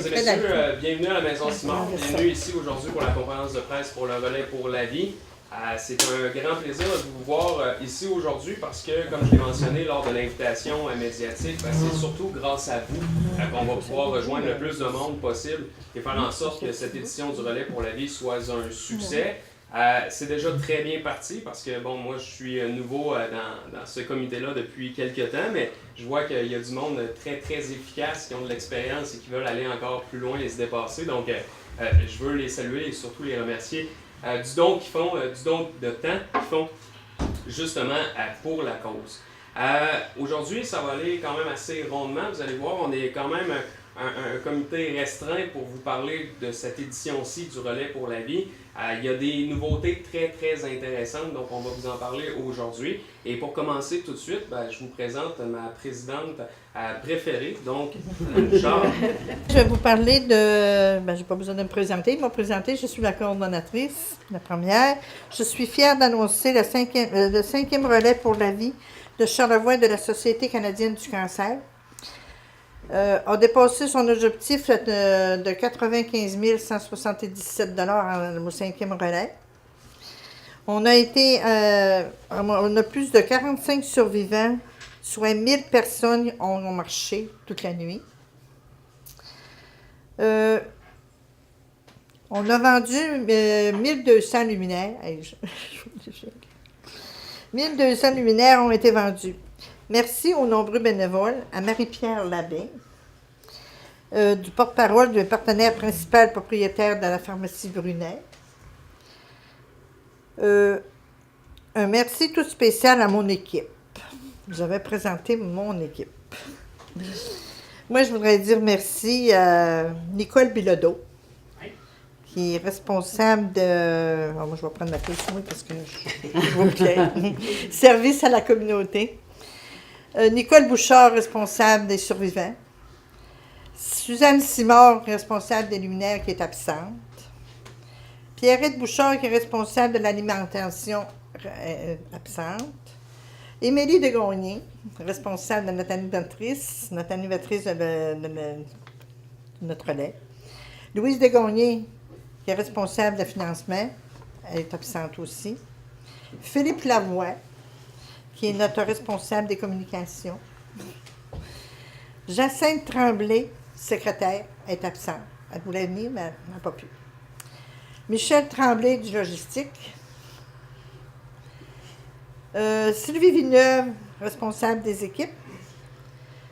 Mesdames et messieurs, bienvenue à la Maison Simard. Bienvenue ici aujourd'hui pour la conférence de presse pour le relais pour la vie. C'est un grand plaisir de vous voir ici aujourd'hui parce que, comme je l'ai mentionné lors de l'invitation médiatique, c'est surtout grâce à vous qu'on va pouvoir rejoindre le plus de monde possible et faire en sorte que cette édition du relais pour la vie soit un succès. C'est déjà très bien parti parce que, bon, moi je suis nouveau dans ce comité-là depuis quelques temps, mais je vois qu'il y a du monde très très efficace qui ont de l'expérience et qui veulent aller encore plus loin et se dépasser. Donc, je veux les saluer et surtout les remercier du don qu'ils font, du don de temps qu'ils font justement pour la cause. Aujourd'hui, ça va aller quand même assez rondement. Vous allez voir, on est quand même un comité restreint pour vous parler de cette édition-ci du relais pour la vie. Il y a des nouveautés très très intéressantes, donc on va vous en parler aujourd'hui. Et pour commencer tout de suite, je vous présente ma présidente préférée, donc Charles. Je vais vous parler de... je n'ai pas besoin de me présenter. Ils m'ont présenté, je suis la coordonnatrice, la première. Je suis fière d'annoncer le cinquième relais pour la vie de Charlevoix de la Société canadienne du cancer. A dépassé son objectif de 95 177 $ au cinquième relais. On a plus de 45 survivants, soit 1000 personnes ont marché toute la nuit. On a vendu 1200 luminaires. 1200 luminaires ont été vendus. Merci aux nombreux bénévoles, à Marie-Pierre Labbé, du porte-parole du partenaire principal propriétaire de la pharmacie Brunet. Un merci tout spécial à mon équipe. Je vais présenter mon équipe. Moi, je voudrais dire merci à Nicole Bilodeau, qui est responsable de... moi, je vais prendre ma question parce que je vois clair. Service à la communauté. Nicole Bouchard, responsable des survivants. Suzanne Simard, responsable des luminaires, qui est absente. Pierrette Bouchard, qui est responsable de l'alimentation, absente. Émilie Degagné, responsable de notre animatrice de notre relais. Louise Degagné, qui est responsable de financement, elle est absente aussi. Philippe Lavoie, qui est notre responsable des communications. Jacinthe Tremblay, secrétaire, est absente. Elle voulait venir, mais elle n'a pas pu. Michel Tremblay, du logistique. Sylvie Villeneuve, responsable des équipes.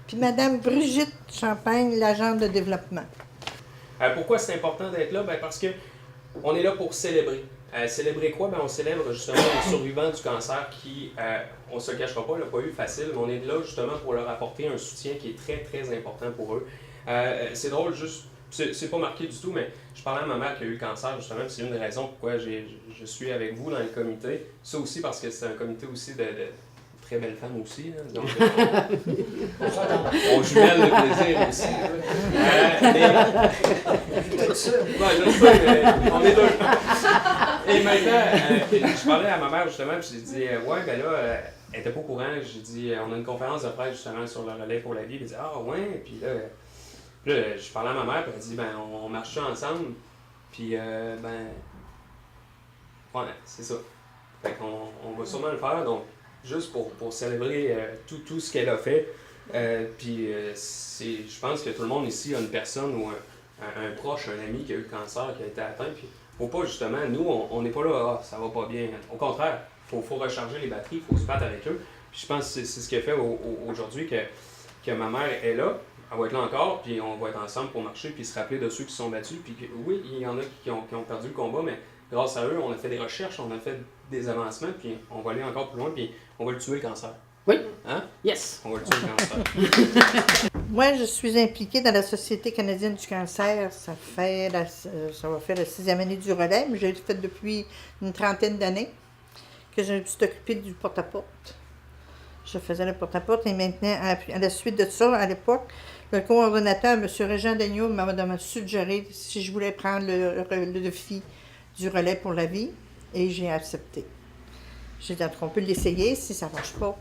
Puis Mme Brigitte Champagne, l'agente de développement. Pourquoi c'est important d'être là? Parce qu'on est là pour célébrer. Célébrer quoi? On célèbre justement les survivants du cancer qui, on ne se le cachera pas, n'ont pas eu facile, mais on est là justement pour leur apporter un soutien qui est très très important pour eux. C'est drôle, juste, c'est pas marqué du tout, mais je parlais à ma mère qui a eu le cancer justement, c'est une des raisons pourquoi je suis avec vous dans le comité. Ça aussi parce que c'est un comité aussi de très belles femmes aussi, hein, donc on jumelle le plaisir aussi. On est deux. Et maintenant, je parlais à ma mère justement, puis j'ai dit, ouais, elle était pas au courant. J'ai dit, on a une conférence de presse justement sur le relais pour la vie. Elle dit, ah ouais, puis là, je parlais à ma mère, puis elle dit, on marche ensemble, puis ouais, c'est ça. Fait qu'on va sûrement le faire, donc juste pour célébrer tout ce qu'elle a fait. Puis je pense que tout le monde ici a une personne ou un proche, un ami qui a eu le cancer, qui a été atteint. Puis faut pas justement, nous, on n'est pas là, ça va pas bien. Au contraire, faut recharger les batteries, il faut se battre avec eux. Puis je pense que c'est ce qui a fait aujourd'hui que ma mère est là. Elle va être là encore, puis on va être ensemble pour marcher, puis se rappeler de ceux qui se sont battus. Puis oui, il y en a qui ont perdu le combat, mais grâce à eux, on a fait des recherches, on a fait des avancements, puis on va aller encore plus loin, puis on va le tuer le cancer. Oui. Hein? Yes. On va le tuer le cancer. Moi, je suis impliquée dans la Société canadienne du cancer. Ça va faire la 6e année du relais, mais j'ai fait depuis une trentaine d'années que je me suis occupée du porte-à-porte. Je faisais le porte-à-porte et maintenant, à la suite de ça, à l'époque, le coordonnateur, M. Régent Daigneault, m'a suggéré si je voulais prendre le défi du relais pour la vie et j'ai accepté. J'ai dit, on peut l'essayer si ça ne marche pas.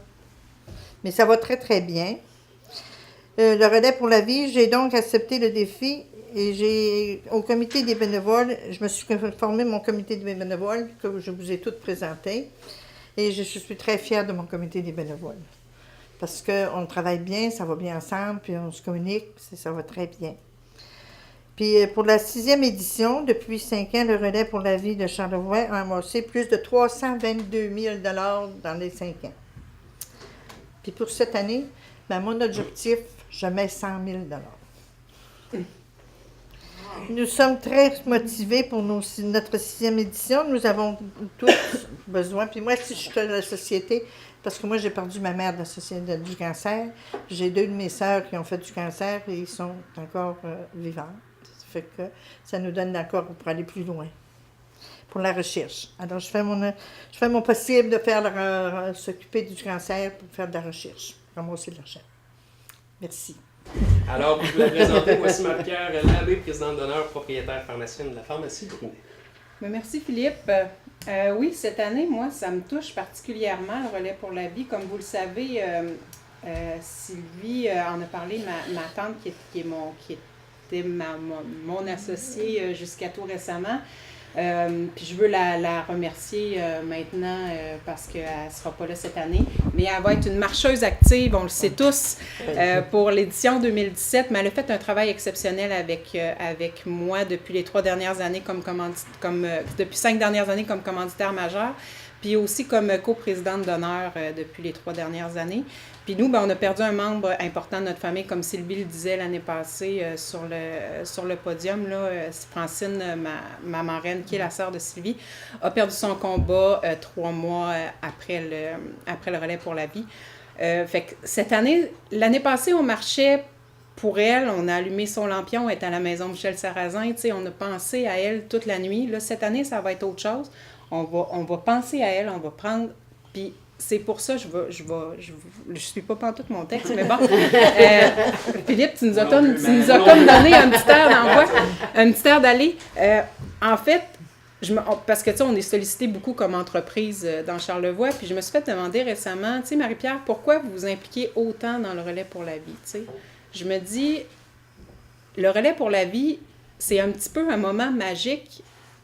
Mais ça va très, très bien. Le relais pour la vie, j'ai donc accepté le défi Et au comité des bénévoles, je me suis formé mon comité des bénévoles, que je vous ai toutes présenté. Et je suis très fière de mon comité des bénévoles. Parce qu'on travaille bien, ça va bien ensemble, puis on se communique, ça va très bien. Puis pour la 6e édition, depuis 5 ans, le Relais pour la vie de Charlevoix a amassé plus de 322 000 dans les 5 ans. Puis pour cette année, mon objectif, je mets 100 000 Nous sommes très motivés pour notre 6e édition. Nous avons tous besoin. Puis moi, si je suis de la société, parce que moi, j'ai perdu ma mère de la société du cancer. J'ai 2 de mes sœurs qui ont fait du cancer et ils sont encore vivants. Ça fait que ça nous donne encore pour aller plus loin, pour la recherche. Alors, je fais mon possible de faire s'occuper du cancer pour faire de la recherche, ramasser de l'argent. Merci. Alors, pour vous la présenter, voici Marie-Pierre Labbé, présidente d'honneur, propriétaire pharmacienne de la pharmacie Brunet. Merci Philippe. Oui, cette année, moi, ça me touche particulièrement, le Relais pour la vie. Comme vous le savez, Sylvie en a parlé, ma tante qui était mon associée jusqu'à tout récemment. Puis je veux la remercier maintenant parce qu'elle ne sera pas là cette année. Mais elle va être une marcheuse active, on le sait tous, pour l'édition 2017. Mais elle a fait un travail exceptionnel avec moi depuis les 3 dernières années depuis 5 dernières années comme commanditaire majeur. Puis aussi comme coprésidente d'honneur depuis les 3 dernières années. Puis nous, on a perdu un membre important de notre famille, comme Sylvie le disait l'année passée sur le podium. Là, Francine, ma marraine, qui est la sœur de Sylvie, a perdu son combat 3 mois après le Relais pour la vie. Fait que cette année, l'année passée, on marchait pour elle, on a allumé son lampion, elle est à la maison Michel Sarrazin, on a pensé à elle toute la nuit. Là, cette année, ça va être autre chose. On va penser à elle, on va prendre... Puis c'est pour ça, je suis pas pantoute mon texte, mais bon. Philippe, tu nous as comme donné un petit air d'envoi, un petit air d'aller. En fait, parce que on est sollicité beaucoup comme entreprise dans Charlevoix, puis je me suis fait demander récemment, Marie-Pierre, pourquoi vous vous impliquez autant dans le Relais pour la vie, Je me dis, le Relais pour la vie, c'est un petit peu un moment magique,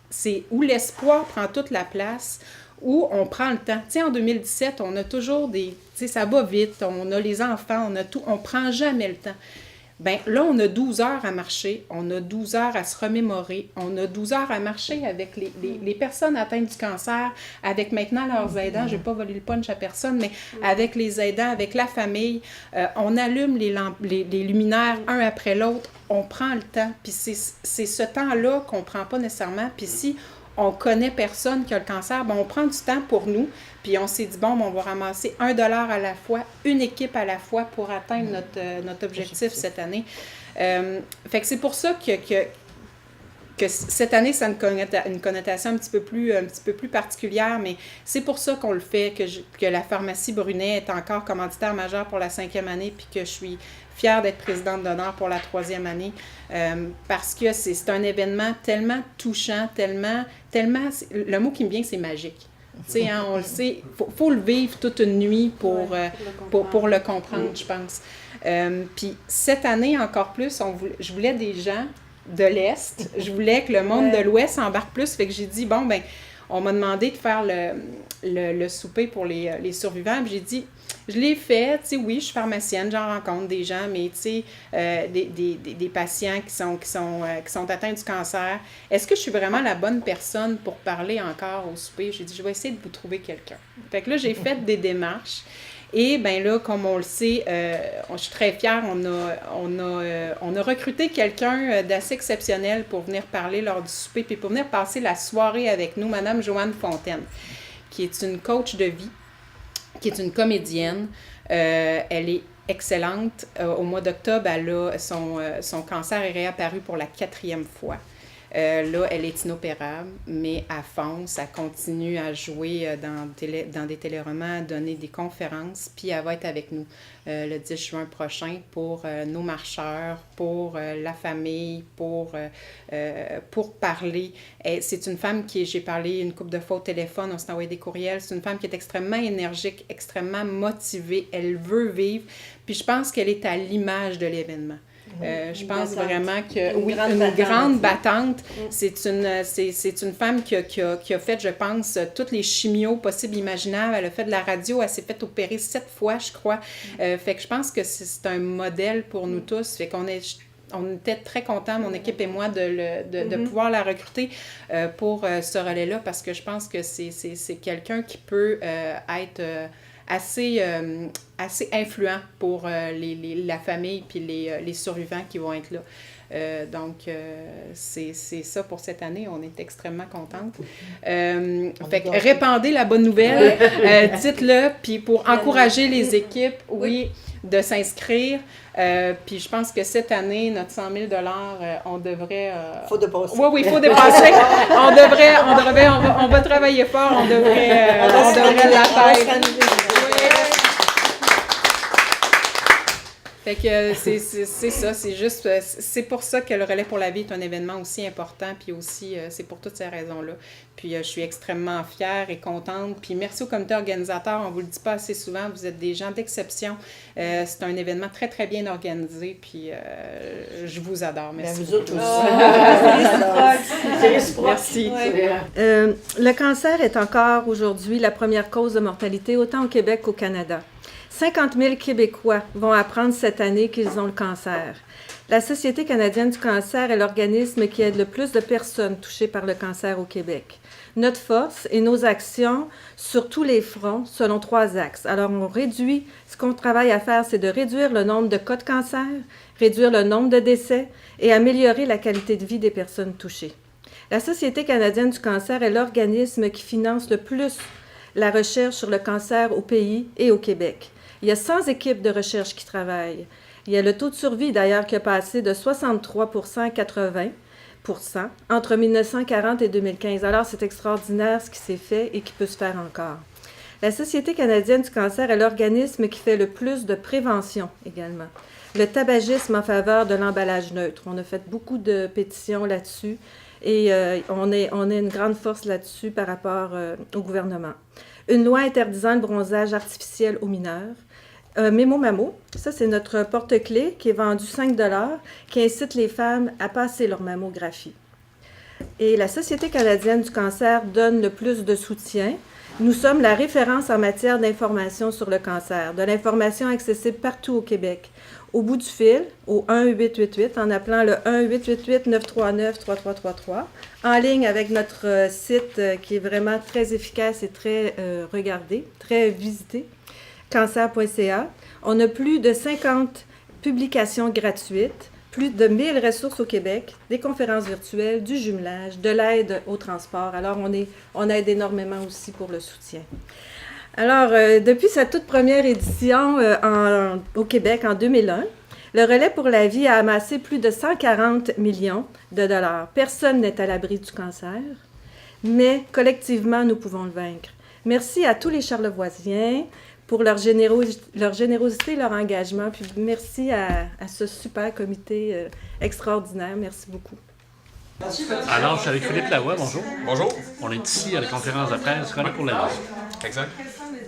c'est où l'espoir prend toute la place, où on prend le temps. En 2017, on a toujours ça va vite, on a les enfants, on a tout, on prend jamais le temps. Bien, là, on a 12 heures à marcher, on a 12 heures à se remémorer, on a 12 heures à marcher avec les personnes atteintes du cancer, avec maintenant leurs aidants, je ne vais pas voler le punch à personne, mais avec les aidants, avec la famille, on allume les luminaires un après l'autre, on prend le temps, puis c'est ce temps-là qu'on ne prend pas nécessairement, puis si on connaît personne qui a le cancer, on prend du temps pour nous, puis on s'est dit, on va ramasser $1 à la fois, une équipe à la fois pour atteindre notre objectif cette année. Fait que c'est pour ça que cette année, ça a une connotation un petit peu plus particulière, mais c'est pour ça qu'on le fait, que la pharmacie Brunet est encore commanditaire majeur pour la 5e année, puis que je suis fière d'être présidente d'honneur pour la 3e année, parce que c'est un événement tellement touchant, tellement, le mot qui me vient, c'est magique. On le sait, faut le vivre toute une nuit pour le comprendre, je pense. Puis cette année, encore plus, je voulais des gens de l'Est, je voulais que le monde de l'Ouest embarque plus, fait que j'ai dit, on m'a demandé de faire le souper pour les survivants, puis j'ai dit, je l'ai fait, oui, je suis pharmacienne, j'en rencontre des gens, mais des patients qui sont atteints du cancer. Est-ce que je suis vraiment la bonne personne pour parler encore au souper? J'ai dit, je vais essayer de vous trouver quelqu'un. Fait que là, j'ai fait des démarches. Et bien là, comme on le sait, je suis très fière, on a recruté quelqu'un d'assez exceptionnel pour venir parler lors du souper, puis pour venir passer la soirée avec nous, Madame Joanne Fontaine, qui est une coach de vie, qui est une comédienne. Elle est excellente. Au mois d'octobre, son cancer est réapparu pour la 4e fois. Là, elle est inopérable, mais elle fonce, elle continue à jouer dans des téléromans, à donner des conférences, puis elle va être avec nous le 10 juin prochain pour nos marcheurs, pour la famille, pour parler. C'est une femme j'ai parlé une couple de fois au téléphone, on s'est envoyé des courriels, c'est une femme qui est extrêmement énergique, extrêmement motivée, elle veut vivre, puis je pense qu'elle est à l'image de l'événement. Je pense battante. vraiment que Une oui, grande une battante. grande battante. C'est une femme qui a fait, je pense, toutes les chimios possibles, imaginables. Elle a fait de la radio, elle s'est fait opérer 7 fois, je crois. Fait que je pense que c'est un modèle pour nous tous. Fait qu'on on était très contents, mon équipe et moi, de pouvoir la recruter pour ce relais-là, parce que je pense que c'est quelqu'un qui peut être assez influent pour la famille puis les survivants qui vont être là. Donc, c'est ça pour cette année. On est extrêmement contente. Fait que répandez la bonne nouvelle, dites-le, puis pour encourager les équipes, oui, de s'inscrire. Puis je pense que cette année, notre 100 000 on devrait... Faut dépasser. Oui, il faut dépasser. On va travailler fort, on devrait l'atteindre. Fait que c'est ça, c'est juste, c'est pour ça que le Relais pour la vie est un événement aussi important, puis aussi, c'est pour toutes ces raisons-là. Puis je suis extrêmement fière et contente, puis merci au comité organisateur, on vous le dit pas assez souvent, vous êtes des gens d'exception. C'est un événement très, très bien organisé, puis je vous adore, merci. Vous autres Merci. Le cancer est encore aujourd'hui la première cause de mortalité, autant au Québec qu'au Canada. 50 000 Québécois vont apprendre cette année qu'ils ont le cancer. La Société canadienne du cancer est l'organisme qui aide le plus de personnes touchées par le cancer au Québec. Notre force et nos actions sur tous les fronts selon 3 axes. Alors, ce qu'on travaille à faire, c'est de réduire le nombre de cas de cancer, réduire le nombre de décès et améliorer la qualité de vie des personnes touchées. La Société canadienne du cancer est l'organisme qui finance le plus la recherche sur le cancer au pays et au Québec. Il y a 100 équipes de recherche qui travaillent. Il y a le taux de survie, d'ailleurs, qui a passé de 63 à 80 entre 1940 et 2015. Alors, c'est extraordinaire ce qui s'est fait et qui peut se faire encore. La Société canadienne du cancer est l'organisme qui fait le plus de prévention également. Le tabagisme en faveur de l'emballage neutre. On a fait beaucoup de pétitions là-dessus et on est une grande force là-dessus par rapport au gouvernement. Une loi interdisant le bronzage artificiel aux mineurs. Mémo Mamo, ça c'est notre porte-clés qui est vendu 5 $, qui incite les femmes à passer leur mammographie. Et la Société canadienne du cancer donne le plus de soutien. Nous sommes la référence en matière d'information sur le cancer, de l'information accessible partout au Québec. Au bout du fil, au 1-888, en appelant le 1-888-939-3333, en ligne avec notre site qui est vraiment très efficace et très regardé, très visité, cancer.ca. On a plus de 50 publications gratuites, plus de 1000 ressources au Québec, des conférences virtuelles, du jumelage, de l'aide au transport. Alors, on aide énormément aussi pour le soutien. Alors, depuis sa toute première édition au Québec en 2001, le Relais pour la vie a amassé plus de 140 millions de dollars. Personne n'est à l'abri du cancer, mais collectivement, nous pouvons le vaincre. Merci à tous les Charlevoisiens pour leur générosité, leur engagement. Puis merci à ce super comité extraordinaire. Merci beaucoup. Alors, je suis avec Philippe Lavoie, bonjour. Bonjour. On est ici à la conférence de presse Relais pour la vie. Exact.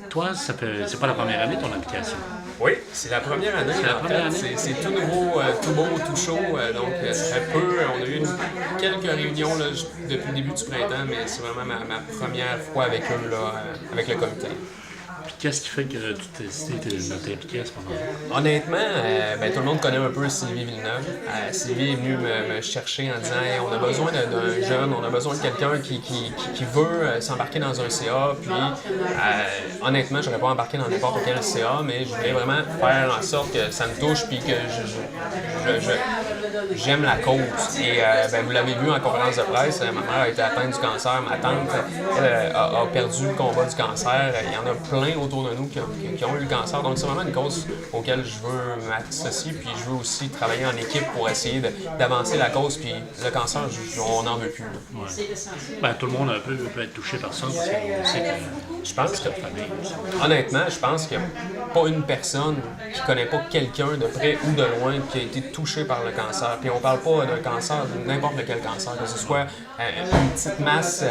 Toi, c'est pas la première année ton application. Oui, c'est la première année. C'est la première année. C'est tout nouveau, tout beau, tout chaud. Donc, très peu. On a eu quelques réunions là, depuis le début du printemps, mais c'est vraiment ma première fois avec eux, là, avec le comité. Puis qu'est-ce qui fait que tu t'es décidé de t'impliquer à ce moment-là? Honnêtement, tout le monde connaît un peu Sylvie Villeneuve. Sylvie est venue me chercher en disant hey, on a besoin d'un jeune, on a besoin de quelqu'un qui veut s'embarquer dans un CA. Puis, honnêtement, je n'aurais pas embarqué dans n'importe quel CA, mais je voulais vraiment faire en sorte que ça me touche puis que j'aime la cause. Et vous l'avez vu en conférence de presse, ma mère a été atteinte du cancer, ma tante elle, a perdu le combat du cancer. Il y en a plein autour de nous qui ont eu le cancer. Donc, c'est vraiment une cause auquel je veux m'associer. Puis, je veux aussi travailler en équipe pour essayer d'avancer la cause. Puis, le cancer, on n'en veut plus. Ouais. Tout le monde peut être touché par ça parce qu'on sait que je pense que, honnêtement, je pense qu'il n'y a pas une personne qui ne connaît pas quelqu'un de près ou de loin qui a été touché par le cancer. Puis, on ne parle pas d'un cancer, de n'importe quel cancer, que ce soit une petite masse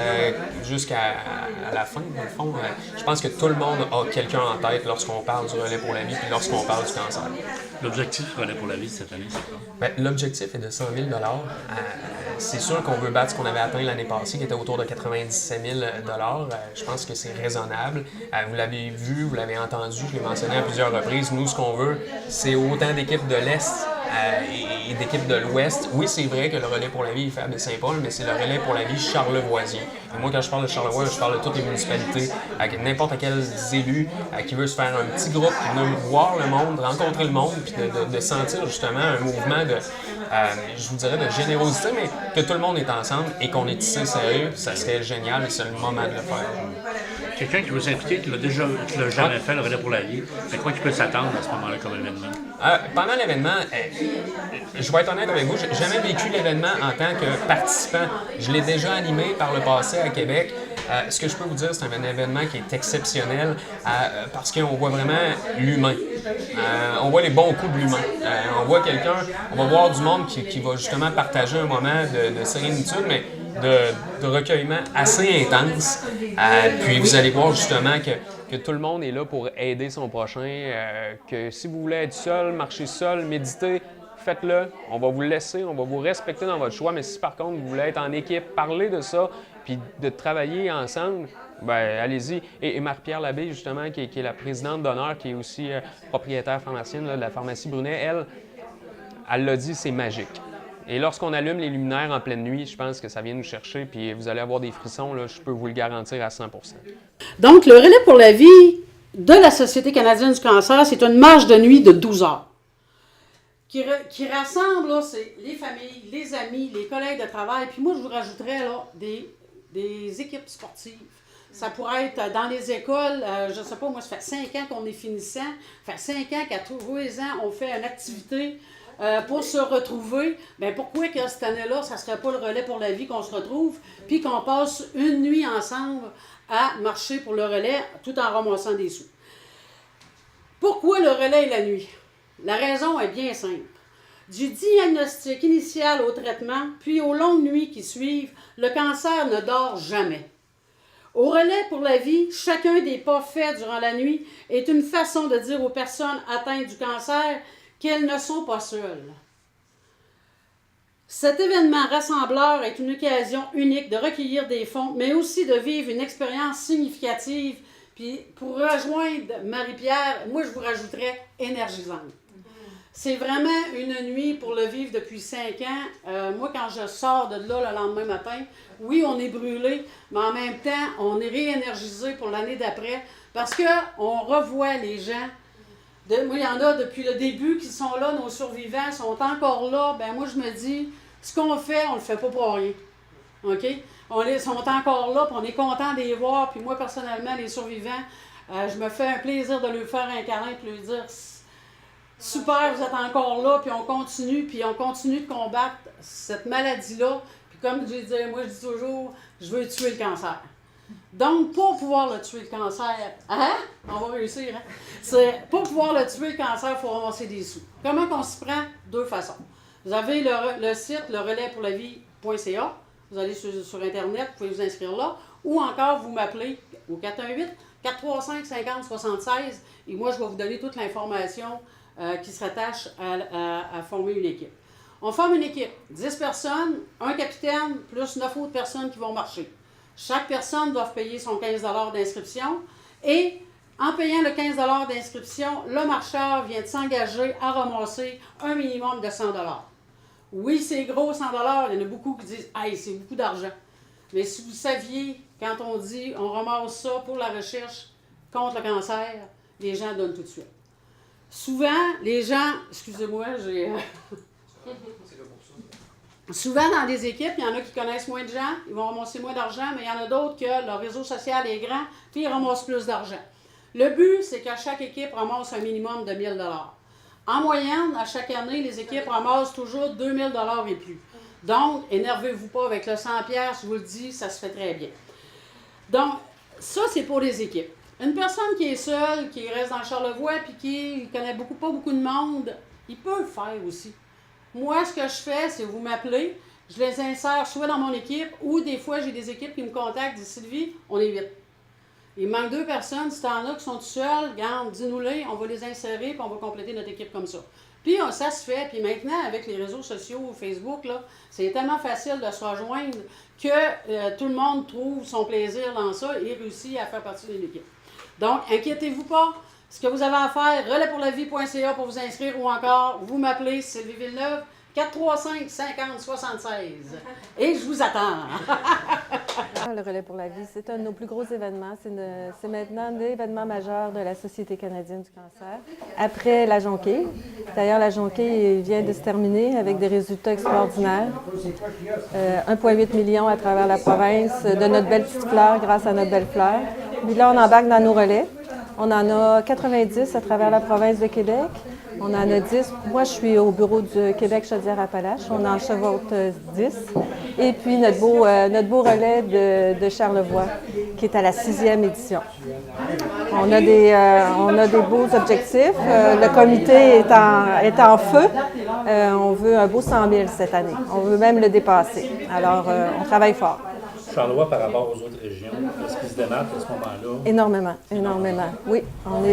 jusqu'à la fin, dans le fond. Je pense que tout le monde a a quelqu'un en tête lorsqu'on parle du relais pour la vie puis lorsqu'on parle du cancer. L'objectif relais pour la vie cette année, c'est quoi? Ben, l'objectif est de 100 000 c'est sûr qu'on veut battre ce qu'on avait atteint l'année passée, qui était autour de 97 000 je pense que c'est raisonnable. Vous l'avez vu, vous l'avez entendu, je l'ai mentionné à plusieurs reprises. Nous, ce qu'on veut, c'est autant d'équipes de l'Est et d'équipes de l'Ouest. Oui, c'est vrai que le relais pour la vie est fait à Baie-Saint-Paul, mais c'est le relais pour la vie charlevoisien. Et moi, quand je parle de Charlevoix, je parle de toutes les municipalités, avec n'importe quel élu qui veut se faire un petit groupe, qui veut voir le monde, rencontrer le monde, puis de sentir justement un mouvement de, je vous dirais, de générosité, mais que tout le monde est ensemble et qu'on est tissé sérieux, ça serait génial et c'est le moment de le faire. Quelqu'un qui veut s'impliquer, qui l'a jamais fait, le relais pour la vie, c'est quoi qui peut s'attendre à ce moment-là comme événement? Pendant l'événement, je vais être honnête avec vous, j'ai jamais vécu l'événement en tant que participant. Je l'ai déjà animé par le passé à Québec. Ce que je peux vous dire, c'est un événement qui est exceptionnel parce qu'on voit vraiment l'humain. On voit les bons coups de l'humain. On voit quelqu'un, on va voir du monde qui va justement partager un moment de sérénitude, mais de recueillement assez intense. Puis vous allez voir justement que tout le monde est là pour aider son prochain, que si vous voulez être seul, marcher seul, méditer, faites-le. On va vous laisser, on va vous respecter dans votre choix, mais si par contre vous voulez être en équipe, parler de ça, puis de travailler ensemble, ben allez-y. Et Marie-Pierre Labbé, justement, qui est la présidente d'honneur, qui est aussi propriétaire pharmacienne là, de la pharmacie Brunet, elle l'a dit, c'est magique. Et lorsqu'on allume les luminaires en pleine nuit, je pense que ça vient nous chercher, puis vous allez avoir des frissons, là, je peux vous le garantir à 100%. Donc, le relais pour la vie de la Société canadienne du cancer, c'est une marche de nuit de 12 heures qui rassemble là, c'est les familles, les amis, les collègues de travail. Puis moi, je vous rajouterais là, des équipes sportives. Ça pourrait être dans les écoles, je ne sais pas, moi, ça fait 5 ans qu'on est finissant. Ça fait 5 ans qu'à tous les ans, on fait une activité pour se retrouver. Bien, pourquoi que cette année-là, ça ne serait pas le relais pour la vie qu'on se retrouve, puis qu'on passe une nuit ensemble à marcher pour le relais tout en ramassant des sous? Pourquoi le relais et la nuit? La raison est bien simple. Du diagnostic initial au traitement, puis aux longues nuits qui suivent, le cancer ne dort jamais. Au relais pour la vie, chacun des pas faits durant la nuit est une façon de dire aux personnes atteintes du cancer qu'elles ne sont pas seules. Cet événement rassembleur est une occasion unique de recueillir des fonds, mais aussi de vivre une expérience significative. Puis pour rejoindre Marie-Pierre, moi je vous rajouterais énergisante. C'est vraiment une nuit pour le vivre depuis 5 ans. Moi, quand je sors de là le lendemain matin, oui, on est brûlé, mais en même temps, on est réénergisé pour l'année d'après parce qu'on revoit les gens. Moi, il y en a depuis le début qui sont là, nos survivants sont encore là. Ben moi, je me dis, ce qu'on fait, on le fait pas pour rien. OK? Ils sont encore là, puis on est content de les voir. Puis moi, personnellement, les survivants, je me fais un plaisir de leur faire un câlin et leur dire super, vous êtes encore là, puis on continue de combattre cette maladie-là. Puis comme je dis, moi, je dis toujours, je veux tuer le cancer. Donc, pour pouvoir le tuer, le cancer, on va réussir, pour pouvoir le tuer, le cancer, il faut ramasser des sous. Comment qu'on s'y prend? 2 façons. Vous avez le site, le relaispourlavie.ca. Vous allez sur Internet, vous pouvez vous inscrire là. Ou encore, vous m'appelez au 418-435-5076 et moi, je vais vous donner toute l'information qui se rattache à former une équipe. On forme une équipe, 10 personnes, un capitaine, plus 9 autres personnes qui vont marcher. Chaque personne doit payer son 15 $ d'inscription et en payant le 15 $ d'inscription, le marcheur vient de s'engager à ramasser un minimum de 100 $. Oui, c'est gros 100 $, il y en a beaucoup qui disent « Hey, c'est beaucoup d'argent ». Mais si vous saviez, quand on dit on ramasse ça pour la recherche contre le cancer, les gens donnent tout de suite. Souvent, les gens, excusez-moi, souvent dans des équipes, il y en a qui connaissent moins de gens, ils vont ramasser moins d'argent, mais il y en a d'autres que leur réseau social est grand, puis ils ramassent plus d'argent. Le but, c'est qu'à chaque équipe ramasse un minimum de 1 000 $. En moyenne, à chaque année, les équipes ramassent toujours 2 000 $ et plus. Donc, énervez-vous pas avec le 100 $, je vous le dis, ça se fait très bien. Donc, ça, c'est pour les équipes. Une personne qui est seule, qui reste dans Charlevoix, puis qui ne connaît pas beaucoup de monde, il peut le faire aussi. Moi, ce que je fais, c'est vous m'appelez, je les insère soit dans mon équipe, ou des fois, j'ai des équipes qui me contactent, disent « Sylvie, on est 8. Il manque 2 personnes. Si t'en as qui sont tout seuls, regarde, dis-nous-les, on va les insérer, puis on va compléter notre équipe comme ça. Puis ça se fait. Puis maintenant, avec les réseaux sociaux, Facebook, là, c'est tellement facile de se rejoindre que tout le monde trouve son plaisir dans ça et réussit à faire partie de l'équipe. Donc, inquiétez-vous pas. Ce que vous avez à faire, relaispourlavie.ca pour vous inscrire ou encore, vous m'appelez Sylvie Villeneuve, 435-50-76. Et je vous attends. Le Relais pour la vie, c'est un de nos plus gros événements. C'est maintenant l'événement majeur de la Société canadienne du cancer. Après la Jonquille. D'ailleurs, la Jonquille vient de se terminer avec des résultats extraordinaires. 1,8 million à travers la province de notre belle petite fleur grâce à notre belle fleur. Puis là, on embarque dans nos relais. On en a 90 à travers la province de Québec. On en a 10. Moi, je suis au bureau du Québec Chaudière-Appalaches. On en chevauche 10. Et puis, notre beau relais de Charlevoix, qui est à la 6e édition. On a des beaux objectifs. Le comité est en feu. On veut un beau 100 000 cette année. On veut même le dépasser. Alors, on travaille fort. Charlevoix, par rapport aux autres régions, est-ce qu'ils se démarquent à ce moment-là? Énormément, énormément. Oui, on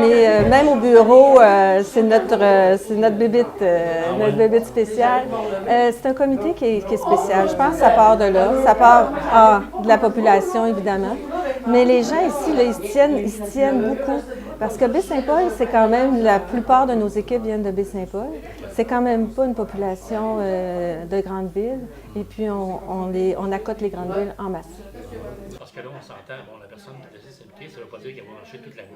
est même au bureau, c'est notre bébite spéciale. C'est un comité qui est spécial. Je pense que ça part de là. Ça part de la population, évidemment. Mais les gens ici, là, ils se tiennent beaucoup. Parce que Baie-Saint-Paul, c'est quand même, la plupart de nos équipes viennent de Baie-Saint-Paul. C'est quand même pas une population de grandes villes. Et puis, on accote les grandes villes en masse. Parce que là, on s'entend, la personne qui décide de s'impliquer, ça ne veut pas dire qu'elle va marcher toute la ville.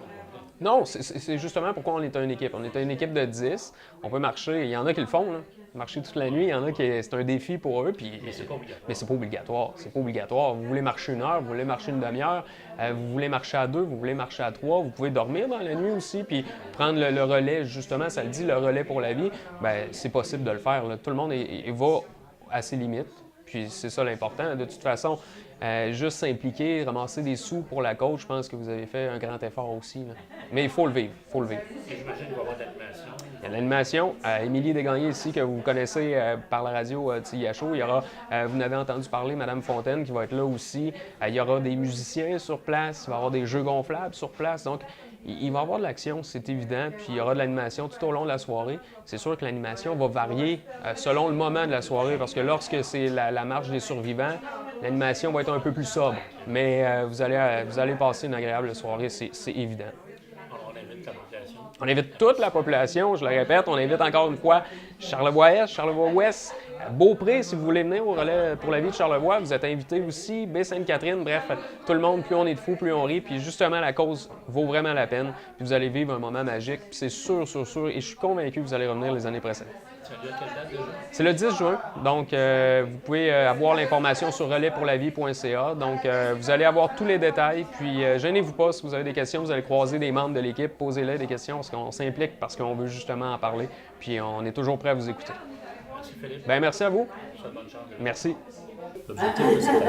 Non, c'est justement pourquoi on est une équipe. On est une équipe de 10. On peut marcher. Il y en a qui le font, là. Marcher toute la nuit. Il y en a qui c'est un défi pour eux. Puis, mais c'est pas obligatoire. Mais c'est pas obligatoire. C'est pas obligatoire. Vous voulez marcher 1 heure, vous voulez marcher une demi-heure, vous voulez marcher à 2, vous voulez marcher à 3. Vous pouvez dormir dans la nuit aussi, puis prendre le relais. Justement, ça le dit, le relais pour la vie. Bien, c'est possible de le faire, là. Tout le monde va à ses limites. Puis c'est ça l'important. De toute façon, juste s'impliquer, ramasser des sous pour la coach, je pense que vous avez fait un grand effort aussi, là. Mais il faut le vivre, il faut le vivre. Et j'imagine qu'il va y avoir de l'animation. Il y a l'animation. Émilie Desgagnés ici, que vous connaissez par la radio TIHO. Il y aura, vous n'avez entendu parler, Mme Fontaine qui va être là aussi. Il y aura des musiciens sur place, il va y avoir des jeux gonflables sur place. Donc, il va y avoir de l'action, c'est évident, puis il y aura de l'animation tout au long de la soirée. C'est sûr que l'animation va varier selon le moment de la soirée, parce que lorsque c'est la marche des survivants, l'animation va être un peu plus sobre. Mais vous allez passer une agréable soirée, c'est évident. Alors, on invite la population. On invite toute la population, je le répète, on invite encore une fois Charlevoix-Est, Charlevoix-Ouest, Beaupré, si vous voulez venir au relais pour la vie de Charlevoix, vous êtes invités aussi, Baie-Sainte-Catherine, bref, tout le monde, plus on est de fous, plus on rit, puis justement, la cause vaut vraiment la peine, puis vous allez vivre un moment magique, puis c'est sûr, et je suis convaincu que vous allez revenir les années précédentes. C'est le 10 juin, donc vous pouvez avoir l'information sur relaispourlavie.ca, donc vous allez avoir tous les détails, puis gênez-vous pas, si vous avez des questions, vous allez croiser des membres de l'équipe, posez-les des questions, parce qu'on s'implique, parce qu'on veut justement en parler, puis on est toujours prêt à vous écouter. Merci Philippe. Bien, merci à vous. Bonne chance. Merci. L'objectif de cette année,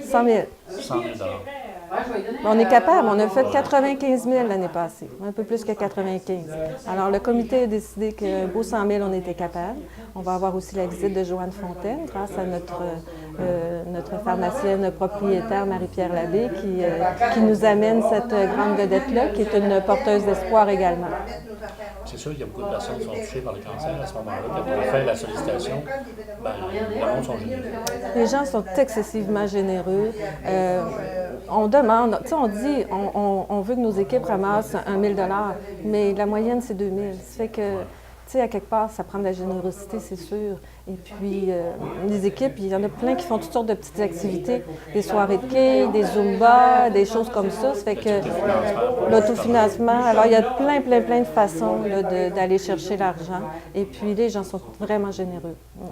c'est 100 000. 100 000 On est capable. On a fait 95 000 l'année passée, un peu plus que 95. Alors, le comité a décidé qu'un beau 100 000, on était capable. On va avoir aussi la visite de Joanne Fontaine, grâce à notre pharmacienne propriétaire, Marie-Pierre Labbé, qui nous amène cette grande vedette-là, qui est une porteuse d'espoir également. C'est sûr qu'il y a beaucoup de personnes qui sont touchées par le cancer à ce moment-là. Quand on fait la sollicitation, le monde sont généreux. Les gens sont excessivement généreux. On demande, tu sais, on dit, on veut que nos équipes ramassent 1 000 $, mais la moyenne, c'est 2 000 $. Ça fait que, tu sais, à quelque part, ça prend de la générosité, c'est sûr. Et puis, les équipes, il y en a plein qui font toutes sortes de petites activités, des soirées de quai, des Zumba, des choses comme ça. Ça fait que l'autofinancement, alors il y a plein de façons là, d'aller chercher l'argent. Et puis, les gens sont vraiment généreux. Là,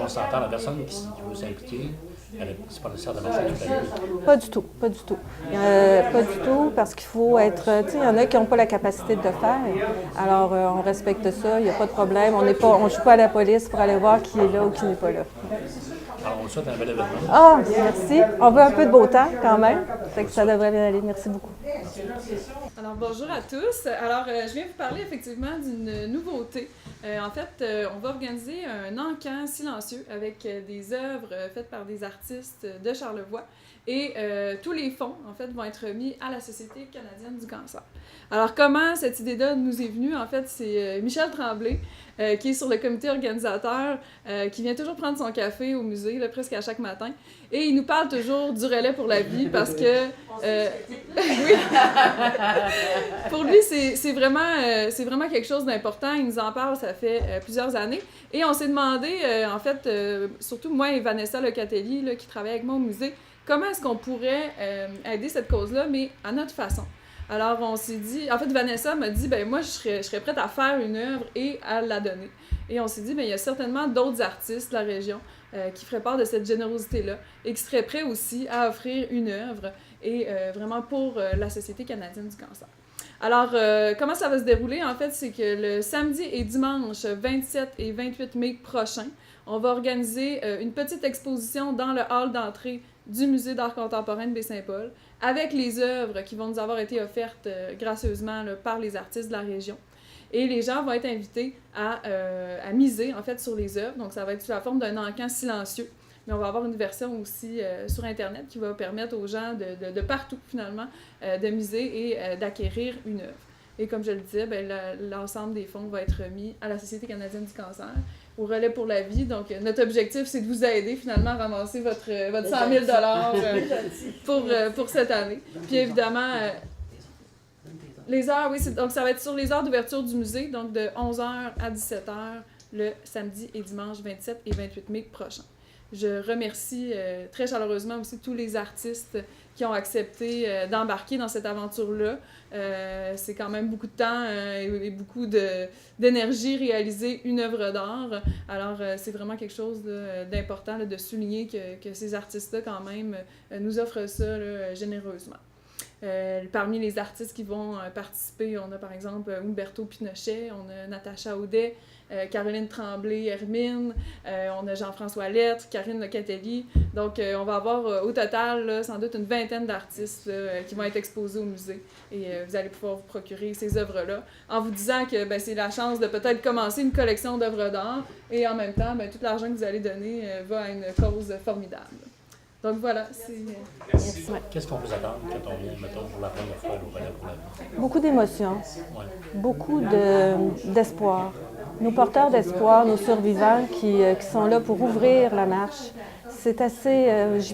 on s'entend, la personne qui veut s'impliquer, c'est pas nécessaire de marcher toute la nuit. Pas du tout, pas du tout. Pas du tout, parce qu'il faut être... Tu sais, il y en a qui n'ont pas la capacité de le faire. Alors, on respecte ça, il n'y a pas de problème. On ne joue pas à la police pour aller voir qui est là ou qui n'est pas là. Alors, on vous souhaite un bel événement. Ah, merci. On veut un peu de beau temps quand même. Fait que ça devrait bien aller. Merci beaucoup. Alors, bonjour à tous. Alors, je viens vous parler effectivement d'une nouveauté. En fait, on va organiser un encan silencieux avec des œuvres faites par des artistes de Charlevoix. Et tous les fonds, en fait, vont être remis à la Société canadienne du cancer. Alors, comment cette idée-là nous est venue? En fait, c'est Michel Tremblay, qui est sur le comité organisateur, qui vient toujours prendre son café au musée, là, presque à chaque matin. Et il nous parle toujours du relais pour la vie parce que... oui! Pour lui, c'est vraiment quelque chose d'important. Il nous en parle, ça fait plusieurs années. Et on s'est demandé, en fait, surtout moi et Vanessa Locatelli, là, qui travaille avec moi au musée, comment est-ce qu'on pourrait aider cette cause-là, mais à notre façon. Alors, on s'est dit... En fait, Vanessa m'a dit, ben moi, je serais prête à faire une œuvre et à la donner. Et on s'est dit, ben il y a certainement d'autres artistes de la région qui feraient part de cette générosité-là et qui seraient prêts aussi à offrir une œuvre et vraiment pour la Société canadienne du cancer. Alors, comment ça va se dérouler? En fait, c'est que le samedi et dimanche 27 et 28 mai prochains, on va organiser une petite exposition dans le hall d'entrée du Musée d'art contemporain de Baie-Saint-Paul avec les œuvres qui vont nous avoir été offertes gracieusement là, par les artistes de la région. Et les gens vont être invités à miser, en fait, sur les œuvres. Donc, ça va être sous la forme d'un encan silencieux. Mais on va avoir une version aussi sur Internet qui va permettre aux gens de partout, finalement, de miser et d'acquérir une œuvre. Et comme je le disais, ben, l'ensemble des fonds va être remis à la Société canadienne du cancer, au relais pour la vie. Donc, notre objectif, c'est de vous aider, finalement, à ramasser votre 100 000 pour cette année. Puis, évidemment... les heures, oui, donc ça va être sur les heures d'ouverture du musée, donc de 11h à 17h, le samedi et dimanche 27 et 28 mai prochain. Je remercie très chaleureusement aussi tous les artistes qui ont accepté d'embarquer dans cette aventure-là. C'est quand même beaucoup de temps et beaucoup d'énergie réaliser une œuvre d'art. Alors, c'est vraiment quelque chose d'important de souligner que ces artistes-là, quand même, nous offrent ça là, généreusement. Parmi les artistes qui vont participer, on a par exemple Umberto Pinochet, on a Natacha Audet, Caroline Tremblay, Hermine, on a Jean-François Lettre, Karine Locatelli. Donc, on va avoir au total là, sans doute une vingtaine d'artistes qui vont être exposés au musée. Et vous allez pouvoir vous procurer ces œuvres-là en vous disant que ben, c'est la chance de peut-être commencer une collection d'œuvres d'art et en même temps, ben, tout l'argent que vous allez donner va à une cause formidable. Donc voilà, c'est... Merci. Qu'est-ce qu'on peut attendre quand on vient, mettons, pour la première fois au relais pour la vie? Beaucoup d'émotions, Ouais. beaucoup d'espoir. Nos porteurs d'espoir, nos survivants qui sont là pour ouvrir la marche, c'est assez...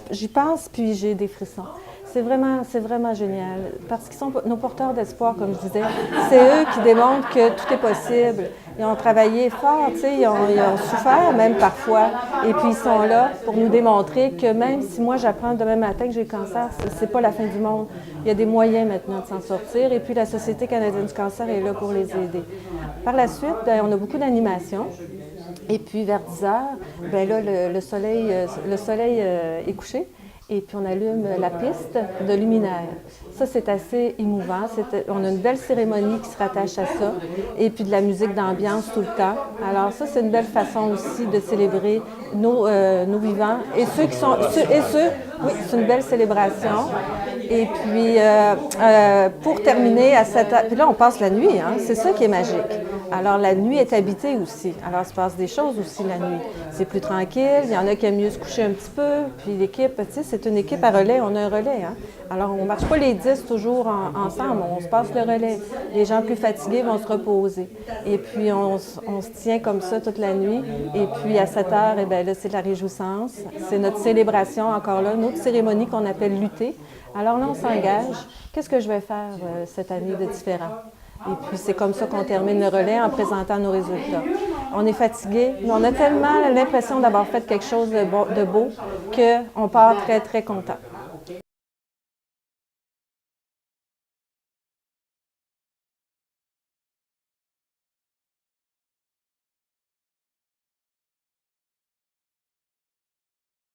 j'y pense, puis j'ai des frissons. C'est vraiment génial, parce qu'ils sont nos porteurs d'espoir, comme je disais. C'est eux qui démontrent que tout est possible. Ils ont travaillé fort, tu sais, ils ont souffert même parfois. Et puis ils sont là pour nous démontrer que même si moi j'apprends demain matin que j'ai le cancer, c'est pas la fin du monde. Il y a des moyens maintenant de s'en sortir. Et puis la Société canadienne du cancer est là pour les aider. Par la suite, bien, on a beaucoup d'animations. Et puis vers 10 heures, bien là, le soleil est couché. Et puis on allume la piste de luminaire. Ça, c'est assez émouvant. On a une belle cérémonie qui se rattache à ça. Et puis de la musique d'ambiance tout le temps. Alors ça, c'est une belle façon aussi de célébrer nos vivants. Et ceux qui sont... oui, c'est une belle célébration. Et puis, pour terminer, puis là, on passe la nuit, hein? C'est ça qui est magique. Alors, la nuit est habitée aussi. Alors, il se passe des choses aussi la nuit. C'est plus tranquille, il y en a qui aiment mieux se coucher un petit peu. Puis l'équipe, tu sais, c'est une équipe à relais, on a un relais, hein? Alors, on ne marche pas les 10 toujours ensemble, on se passe le relais. Les gens plus fatigués vont se reposer. Et puis, on se tient comme ça toute la nuit. Et puis, à 7 heures, eh bien là, c'est la réjouissance. C'est notre célébration, encore là, notre cérémonie qu'on appelle lutter. Alors là, on s'engage. Qu'est-ce que je vais faire cette année de différent? Et puis, c'est comme ça qu'on termine le relais en présentant nos résultats. On est fatigué, mais on a tellement l'impression d'avoir fait quelque chose de beau qu'on part très, très content.